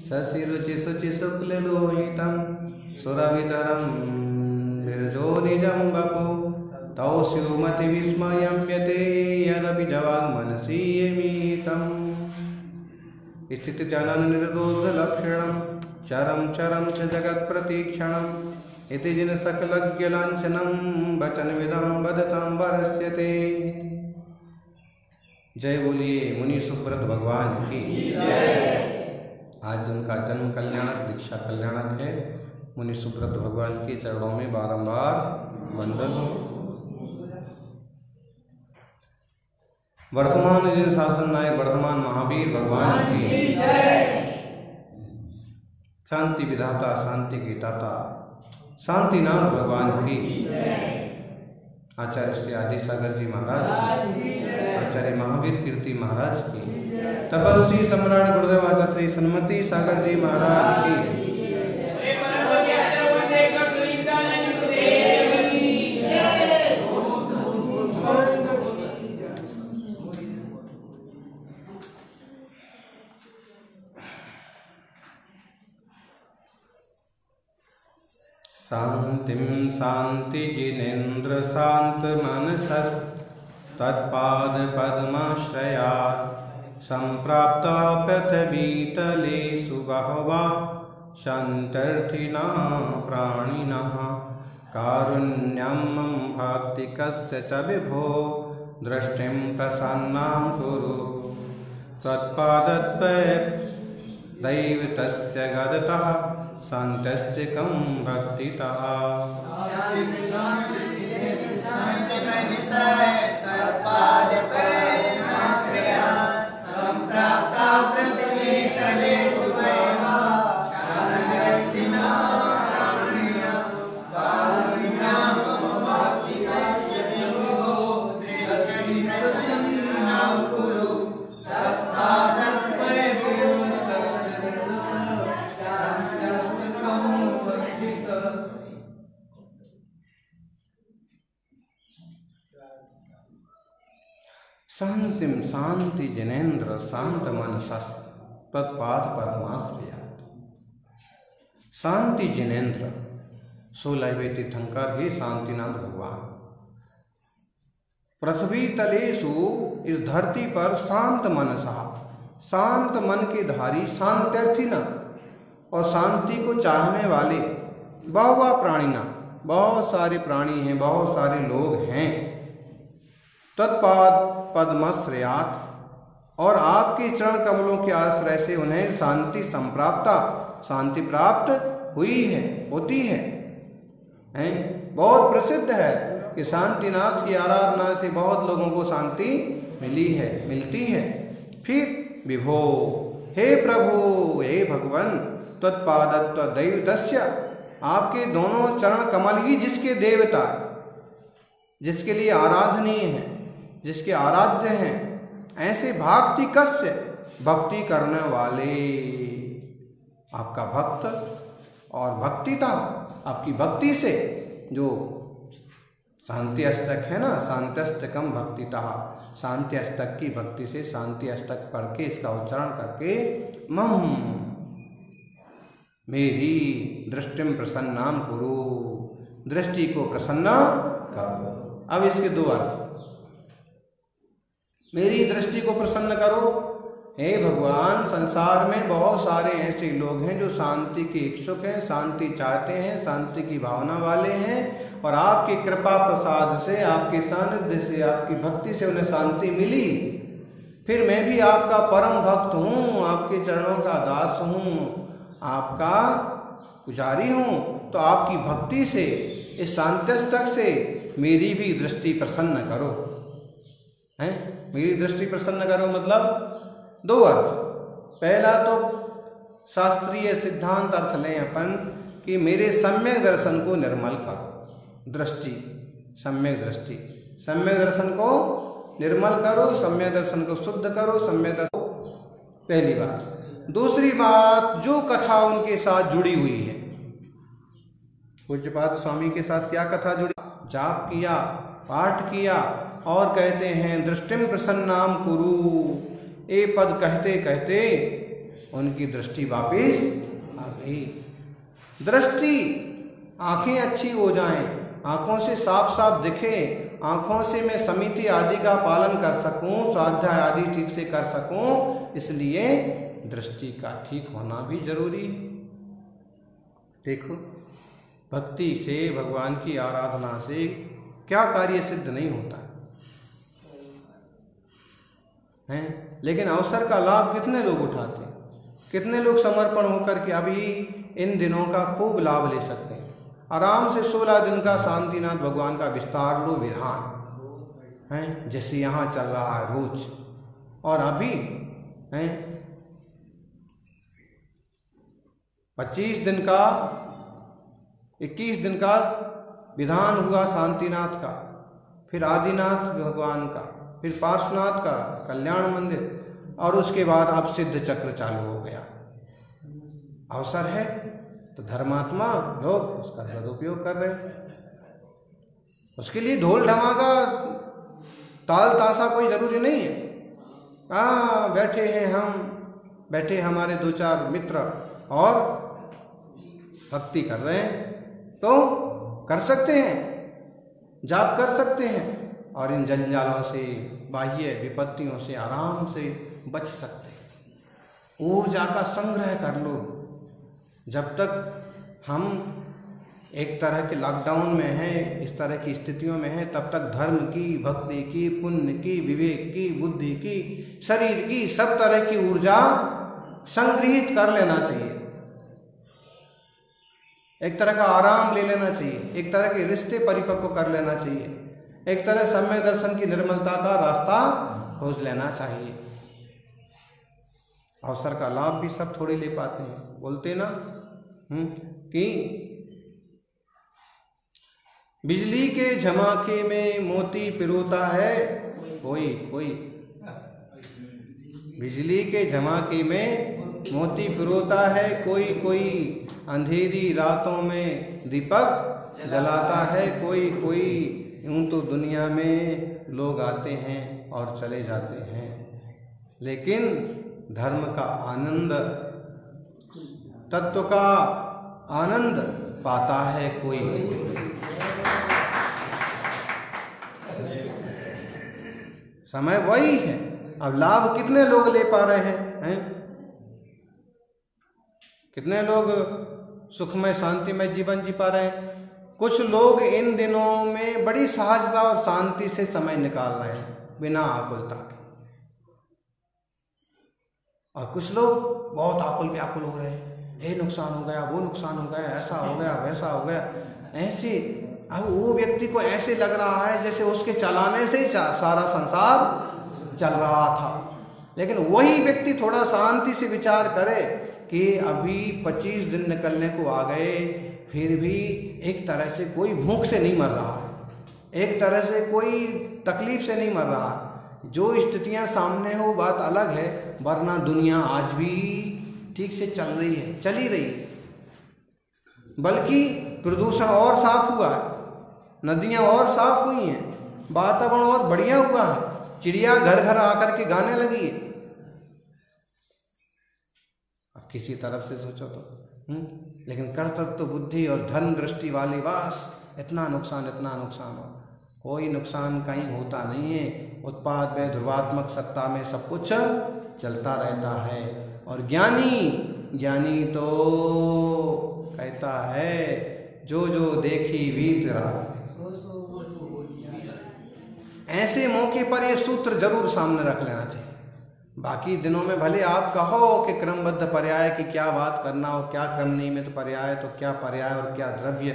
शशिरुचि शुचि शुक्ललोहितं सुरवितरं विरजो निजं वपु तौ स्युमतिविस्मयं यते यदपि जवाङ्मनसि यमीतम् स्थितिजनननिर्दोषलक्षणं चरं चरं च जगत्प्रतीक्षणम् इति जिनसकलज्ञलाञ्छनं वचनविदं वदतां वरस्यते। जय बोलिए मुनि सुब्रत भगवान की। आज उनका जन्म कल्याणक दीक्षा कल्याणक है। मुनि सुब्रत भगवान के चरणों में बारंबार वंदन हो। वर्तमान जिन शासन नायक वर्तमान महावीर भगवान की। शांति विधाता शांति के दाता शांतिनाथ भगवान की। आचार्य श्री आदि सागर जी महाराज की। आचार्य महावीर कीर्ति महाराज की। तपस्वी सम्राट गुरुदेव आचार्य श्री सन्मति सागर जी महाराज की। शांतिं शांति जिनेन्द्र शांत मनसस् तत्पाद पद्माश्रयात् संप्राप्ता पृथ्वीतले सुबहवा शान्तर्थिनः प्राणिनः कारुण्यं मम भक्तिकस्य च विभो दृष्टिं प्रसन्नां कुरु त्वत्पादद्वयदैवतस्य गदतः शान्त्यस्तिकं भक्तितः। शांतिम शांति जिनेन्द्र शांत मनसस् तत्पाद पद्माश्रयात्। शांति जिनेन्द्र 16वें तीर्थंकर हे शांतिनाथ भगवान। पृथ्वी तलेसु इस धरती पर शांत मनसा शांत मन के धारी शांत्यर्थी न और शांति को चाहने वाले बहुवा प्राणिना बहुत सारे प्राणी हैं, बहुत सारे लोग हैं। तत्पाद पद्माश्रयात् और आपके चरण कमलों के आश्रय से उन्हें शांति संप्राप्ता शांति प्राप्त हुई है, होती है। बहुत प्रसिद्ध है कि शांतिनाथ की आराधना से बहुत लोगों को शांति मिली है, मिलती है। फिर विभो हे प्रभु हे भगवान तत्पादत्व दैवतस्य आपके दोनों चरण कमल ही जिसके देवता जिसके लिए आराधनीय है, जिसके आराध्य हैं, ऐसे भक्ति कस्य भक्ति करने वाले आपका भक्त और भक्तिता आपकी भक्ति से जो शांति अष्टक है ना, शांत्यष्टकम भक्तिता शांति अष्टक की भक्ति से शांति अष्टक पढ़ के इसका उच्चारण करके मम मेरी दृष्टिम प्रसन्नाम कुरु दृष्टि को प्रसन्न करो। अब इसके दो अर्थ। मेरी दृष्टि को प्रसन्न करो। हे भगवान संसार में बहुत सारे ऐसे लोग हैं जो शांति के इच्छुक हैं, शांति चाहते हैं, शांति की भावना वाले हैं और आपकी कृपा प्रसाद से आपके सानिध्य से आपकी भक्ति से उन्हें शांति मिली। फिर मैं भी आपका परम भक्त हूँ, आपके चरणों का दास हूँ, आपका पुजारी हूँ। तो आपकी भक्ति से इस शांत्यष्टक से मेरी भी दृष्टि प्रसन्न करो। हैं मेरी दृष्टि प्रसन्न करो मतलब दो अर्थ। पहला तो शास्त्रीय सिद्धांत अर्थ लें अपन कि मेरे सम्यक दर्शन को निर्मल करो। दृष्टि सम्यक दृष्टि, सम्यक दर्शन को निर्मल करो, सम्यक दर्शन को शुद्ध करो, सम्यक दर्शन। पहली बात। दूसरी बात, जो कथा उनके साथ जुड़ी हुई है, पूज्यपाद स्वामी के साथ क्या कथा जुड़ी, जाप किया, पाठ किया और कहते हैं दृष्टिम प्रसन्नाम कुरु। ये पद कहते कहते उनकी दृष्टि वापिस आ गई। दृष्टि, आंखें अच्छी हो जाएं, आंखों से साफ साफ दिखे, आंखों से मैं समिति आदि का पालन कर सकूं, स्वाध्याय आदि ठीक से कर सकूं, इसलिए दृष्टि का ठीक होना भी जरूरी है। देखो, भक्ति से, भगवान की आराधना से क्या कार्य सिद्ध नहीं होता है, लेकिन अवसर का लाभ कितने लोग उठाते हैं, कितने लोग समर्पण होकर के अभी इन दिनों का खूब लाभ ले सकते हैं। आराम से 16 दिन का शांतिनाथ भगवान का विस्तार लो विधान है, जैसे यहाँ चल रहा है रोज, और अभी है 25 दिन का, 21 दिन का विधान हुआ शांतिनाथ का, फिर आदिनाथ भगवान का, फिर पार्श्वनाथ का, कल्याण मंदिर, और उसके बाद अब सिद्ध चक्र चालू हो गया। अवसर है तो धर्मात्मा लोग उसका सदुपयोग कर रहे हैं। उसके लिए ढोल धमाका, ताल ताशा कोई जरूरी नहीं है। बैठे हैं हम, बैठे हमारे 2-4 मित्र और भक्ति कर रहे हैं, तो कर सकते हैं, जाप कर सकते हैं, और इन जंजालों से, बाह्य विपत्तियों से आराम से बच सकते हैं। ऊर्जा का संग्रह कर लो। जब तक हम एक तरह के लॉकडाउन में हैं, इस तरह की स्थितियों में हैं, तब तक धर्म की, भक्ति की, पुण्य की, विवेक की, बुद्धि की, शरीर की, सब तरह की ऊर्जा संग्रहित कर लेना चाहिए। एक तरह का आराम ले लेना चाहिए, एक तरह के रिश्ते परिपक्व कर लेना चाहिए, एक तरह सम्यक दर्शन की निर्मलता का रास्ता खोज लेना चाहिए। अवसर का लाभ भी सब थोड़ी ले पाते हैं। बोलते ना कि बिजली के झमाके में मोती पिरोता है कोई कोई, बिजली के झमाके में मोती पिरोता है कोई कोई, अंधेरी रातों में दीपक जलाता है कोई कोई। यूं तो दुनिया में लोग आते हैं और चले जाते हैं, लेकिन धर्म का आनंद, तत्व का आनंद पाता है कोई। समय वही है। अब लाभ कितने लोग ले पा रहे हैं? कितने लोग सुखमय शांतिमय जीवन जी पा रहे हैं? कुछ लोग इन दिनों में बड़ी सहजता और शांति से समय निकाल रहे हैं बिना आकुलता के, और कुछ लोग बहुत आकुल व्याकुल हो रहे हैं, ये नुकसान हो गया, वो नुकसान हो गया, ऐसा हो गया, वैसा हो गया, ऐसे। अब वो व्यक्ति को ऐसे लग रहा है जैसे उसके चलाने से सारा संसार चल रहा था। लेकिन वही व्यक्ति थोड़ा शांति से विचार करे कि अभी 25 दिन निकलने को आ गए, फिर भी एक तरह से कोई भूख से नहीं मर रहा है, एक तरह से कोई तकलीफ से नहीं मर रहा है। जो स्थितियां सामने हो बात अलग है, वरना दुनिया आज भी ठीक से चल रही है, चली रही है। बल्कि प्रदूषण और साफ हुआ है, नदियां और साफ हुई हैं, वातावरण और बढ़िया हुआ है, चिड़िया घर घर आकर के गाने लगी है। अब किसी तरफ से सोचो तो लेकिन कर्तव्य बुद्धि और धर्म दृष्टि वाले बस इतना नुकसान हो, कोई नुकसान कहीं होता नहीं है। उत्पाद व ध्रुवात्मक सत्ता में सब कुछ चलता रहता है। और ज्ञानी तो कहता है जो जो देखी बीत रहा। ऐसे मौके पर ये सूत्र जरूर सामने रख लेना चाहिए। बाकी दिनों में भले आप कहो कि क्रमबद्ध पर्याय की क्या बात करना और क्या क्रम नियमित पर्याय, तो क्या पर्याय और क्या द्रव्य,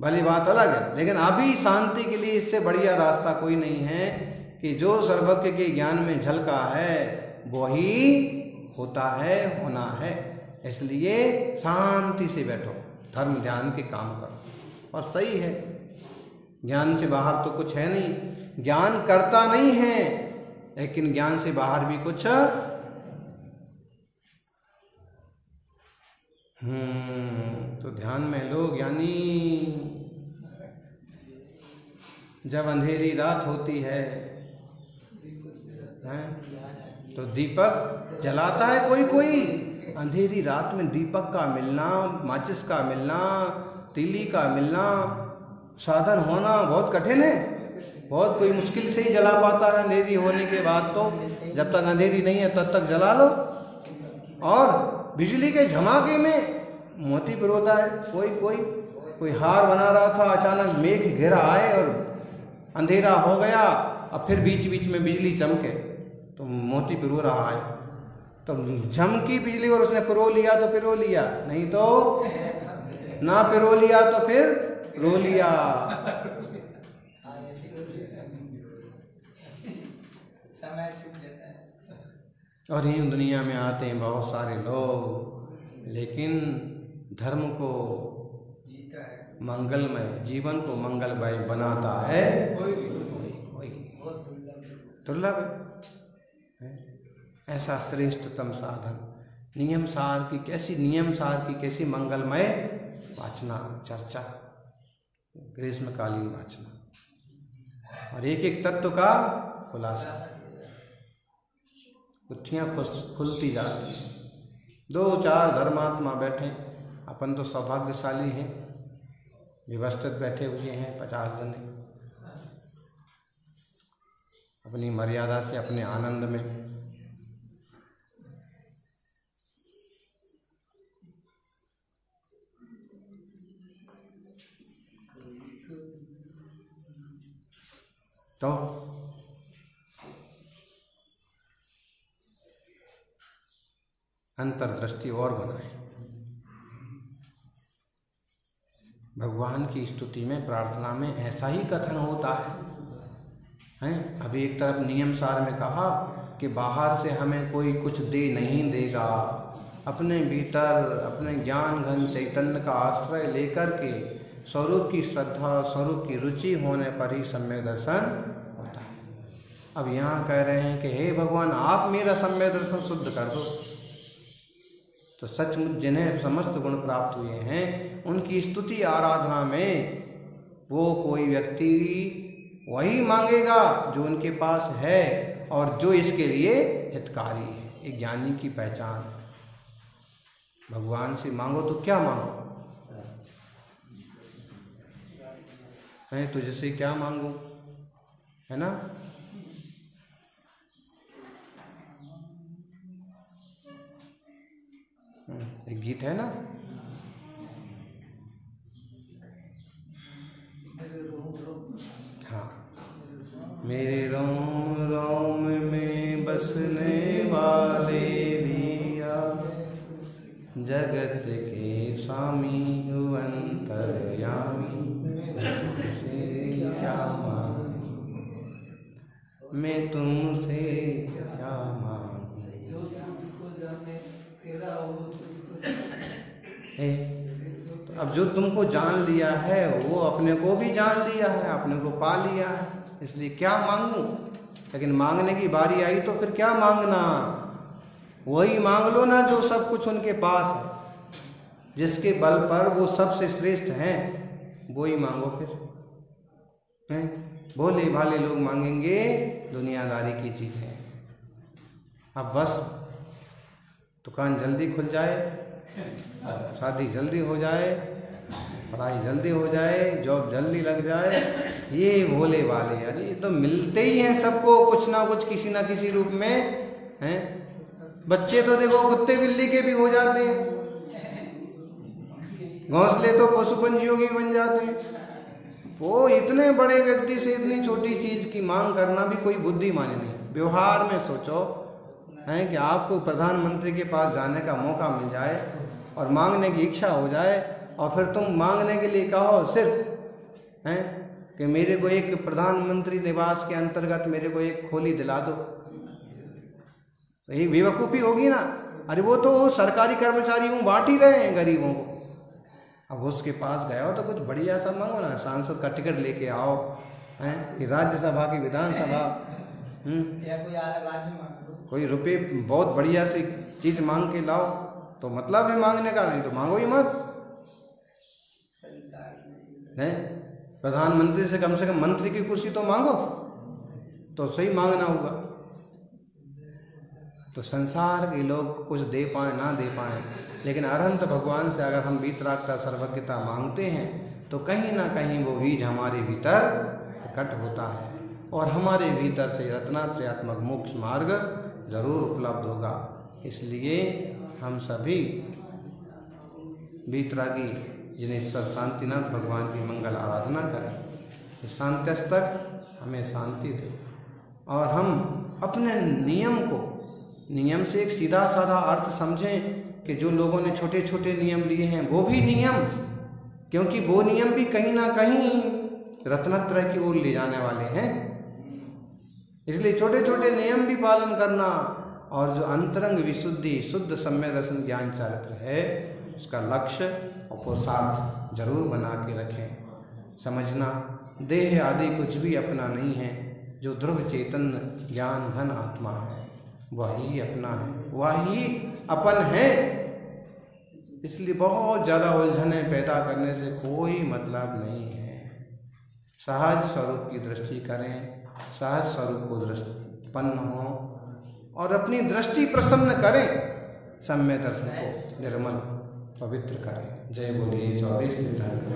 भली बात अलग है। लेकिन अभी शांति के लिए इससे बढ़िया रास्ता कोई नहीं है कि जो सर्वज्ञ के ज्ञान में झलका है वही होता है, होना है। इसलिए शांति से बैठो, धर्म ध्यान के काम करो। और सही है, ज्ञान से बाहर तो कुछ है नहीं, ज्ञान करता नहीं है, लेकिन ज्ञान से बाहर भी कुछ तो ध्यान में लो। ज्ञानी जब अंधेरी रात होती है हैं? तो दीपक जलाता है कोई कोई, अंधेरी रात में दीपक का मिलना, माचिस का मिलना, तीली का मिलना, साधन होना बहुत कठिन है। बहुत कोई मुश्किल से ही जला पाता है अंधेरी होने के बाद। तो जब तक अंधेरी नहीं है तब तक जला लो। और बिजली के झमाके में मोती पिरोता है कोई हार बना रहा था, अचानक मेघ घेरा आए और अंधेरा हो गया, अब फिर बीच बीच में बिजली चमके तो मोती पिरो रहा है। तो झमकी बिजली और उसने पिरो लिया तो पिरो लिया, नहीं तो ना पिरो लिया तो फिर रो लिया। और यूं दुनिया में आते हैं बहुत सारे लोग, लेकिन धर्म को मंगलमय, जीवन को मंगलमय बनाता है कोई दुर्लभ है। ऐसा श्रेष्ठतम साधन नियम सार की कैसी मंगलमय वाचना, चर्चा, ग्रीष्मकालीन वाचना और एक एक तत्व का खुलासा, गुत्थियाँ खुलती जाती हैं। 2-4 धर्मात्मा बैठे, अपन तो सौभाग्यशाली हैं, व्यवस्थित बैठे हुए हैं 50 जने, अपनी मर्यादा से अपने आनंद में। तो अंतर्दृष्टि और बनाए। भगवान की स्तुति में, प्रार्थना में ऐसा ही कथन होता है। अभी एक तरफ नियम सार में कहा कि बाहर से हमें कोई कुछ दे नहीं देगा, अपने भीतर अपने ज्ञान घन चैतन्य का आश्रय लेकर के स्वरूप की श्रद्धा, स्वरूप की रुचि होने पर ही सम्यक दर्शन होता है। अब यहाँ कह रहे हैं कि हे भगवान, आप मेरा सम्यक दर्शन शुद्ध कर दो। तो सचमुच जिन्हें समस्त गुण प्राप्त हुए हैं, उनकी स्तुति आराधना में वो कोई व्यक्ति वही मांगेगा जो उनके पास है और जो इसके लिए हितकारी है। एक ज्ञानी की पहचान है। भगवान से मांगो तो क्या मांगो, तुझसे क्या मांगू, है ना। एक गीत है ना, हाँ, मेरे रोम रोम में बसने वाले भी आप, जगत के स्वामी अंतर्यामी, तुमसे क्या मांगू, मैं तुमसे क्या मांगू। तो अब जो तुमको जान लिया है वो अपने को भी जान लिया है, अपने को पा लिया है, इसलिए क्या मांगू। लेकिन मांगने की बारी आई तो फिर क्या मांगना, वही मांग लो ना जो सब कुछ उनके पास है, जिसके बल पर वो सबसे श्रेष्ठ हैं, वही मांगो फिर। हैं भोले भाले लोग मांगेंगे दुनियादारी की चीज़ें। अब बस दुकान जल्दी खुल जाए, शादी जल्दी हो जाए, पढ़ाई जल्दी हो जाए, जॉब जल्दी लग जाए, ये भोले वाले यार, ये तो मिलते ही हैं सबको कुछ ना कुछ किसी ना किसी रूप में हैं। बच्चे तो देखो कुत्ते बिल्ली के भी हो जाते हैं, घोंसले तो पशु पंछियों के बन जाते हैं। वो इतने बड़े व्यक्ति से इतनी छोटी चीज की मांग करना भी कोई बुद्धिमानी नहीं। व्यवहार में सोचो है कि आपको प्रधानमंत्री के पास जाने का मौका मिल जाए और मांगने की इच्छा हो जाए, और फिर तुम मांगने के लिए कहो सिर्फ हैं कि मेरे को एक प्रधानमंत्री निवास के अंतर्गत मेरे को एक खोली दिला दो, तो ये बेवकूफ़ी होगी ना। अरे वो तो सरकारी कर्मचारी हूँ बांट ही रहे हैं गरीबों को। अब उसके पास गए हो तो कुछ बढ़िया सा मांगो ना, सांसद का टिकट लेके आओ, हैं कि राज्यसभा की विधानसभा, या कोई राज्य मांगो, कोई रुपये बहुत बढ़िया सी चीज़ मांग के लाओ, तो मतलब है मांगने का, नहीं तो मांगो ही मत। है प्रधानमंत्री से कम मंत्री की कुर्सी तो मांगो, तो सही मांगना होगा। तो संसार के लोग कुछ दे पाए ना दे पाए, लेकिन अनंत भगवान से अगर हम वीतरागता सर्वज्ञता मांगते हैं तो कहीं ना कहीं वो बीज हमारे भीतर प्रकट होता है और हमारे भीतर से रत्नात्रयात्मक मोक्ष मार्ग जरूर उपलब्ध होगा। इसलिए हम सभी वीतरागी जिनेश्वर शांतिनाथ भगवान की मंगल आराधना करें कि शांत्यस्तक हमें शांति दे और हम अपने नियम से एक सीधा साधा अर्थ समझें कि जो लोगों ने छोटे छोटे नियम लिए हैं वो भी नियम, क्योंकि वो नियम भी कहीं ना कहीं रत्नत्रय की ओर ले जाने वाले हैं। इसलिए छोटे छोटे नियम भी पालन करना और जो अंतरंग विशुद्धि शुद्ध सम्यक दर्शन ज्ञान चरित्र है उसका लक्ष्य और पुरुषार्थ जरूर बना के रखें। समझना देह आदि कुछ भी अपना नहीं है, जो ध्रुव चेतन ज्ञान घन आत्मा है वही अपना है, वही अपन है। इसलिए बहुत ज़्यादा उलझने पैदा करने से कोई मतलब नहीं है। सहज स्वरूप की दृष्टि करें, सहज स्वरूप को दृष्टिपन्न हो और अपनी दृष्टि प्रसन्न करें, सम्यक दर्शन को निर्मल पवित्र करें। जय बोलिए 24 तीर्थंकर।